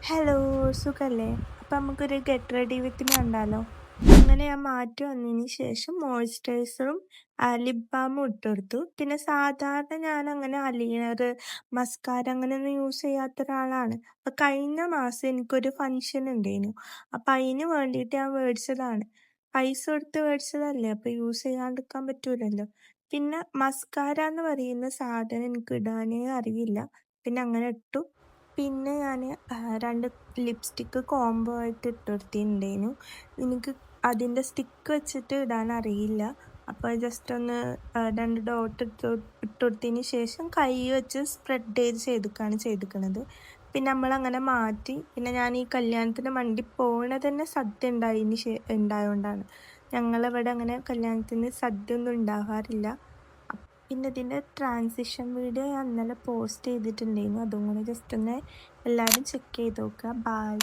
Hello, സുഖല്ലേ? അപ്പം നമുക്കൊരു ഗെറ്റ് റെഡി വിത്ത് മീ കണ്ടാലോ? അങ്ങനെ ഞാൻ മാറ്റി വന്നതിന് ശേഷം മോയ്സ്ചറൈസറും ലിപ് ബാമും ഇട്ടുകൊടുത്തു. പിന്നെ സാധാരണ ഞാൻ അങ്ങനെ അലിയർ, മസ്കാര അങ്ങനെയൊന്നും യൂസ് ചെയ്യാത്ത ഒരാളാണ്. അപ്പം കഴിഞ്ഞ മാസം എനിക്കൊരു ഫംഗ്ഷൻ ഉണ്ടായിരുന്നു. അപ്പം അതിന് വേണ്ടിയിട്ട് ഞാൻ മേടിച്ചതാണ്. പൈസ കൊടുത്ത് മേടിച്ചതല്ലേ, അപ്പം യൂസ് ചെയ്യാണ്ടിരിക്കാൻ പറ്റൂലല്ലോ. പിന്നെ മസ്കാര എന്ന് പറയുന്ന സാധനം എനിക്ക് ഇടാനേ അറിയില്ല. പിന്നെ അങ്ങനെ ഇട്ടു. പിന്നെ ഞാൻ 2 ലിപ്സ്റ്റിക്ക് കോംബോ ആയിട്ട് ഇട്ടുകൊടുത്തിട്ടുണ്ടായിരുന്നു. എനിക്ക് അതിൻ്റെ സ്റ്റിക്ക് വെച്ചിട്ട് ഇടാൻ അറിയില്ല. അപ്പോൾ ജസ്റ്റ് ഒന്ന് 2 ഡോട്ട് ഇട്ടുകൊടുത്തതിന് ശേഷം കൈ വെച്ച് സ്പ്രെഡ് ചെയ്തിട്ടാണ് ചെയ്തിരിക്കുന്നത്. പിന്നെ നമ്മളങ്ങനെ മാറ്റി. പിന്നെ ഞാൻ ഈ കല്യാണത്തിന് മണ്ടി പോകണത് തന്നെ സദ്യ ഉണ്ടായതുകൊണ്ടാണ്. ഞങ്ങളിവിടെ അങ്ങനെ കല്യാണത്തിന് സദ്യ ഒന്നും ഉണ്ടാകാറില്ല. പിന്നെ ഇതിൻ്റെ ട്രാൻസിഷൻ വീഡിയോ ഞാൻ ഇന്നലെ പോസ്റ്റ് ചെയ്തിട്ടുണ്ടായിരുന്നു. അതും കൂടെ ജസ്റ്റ് ഒന്ന് എല്ലാവരും ചെക്ക് ചെയ്ത് നോക്കുക. ബൈ.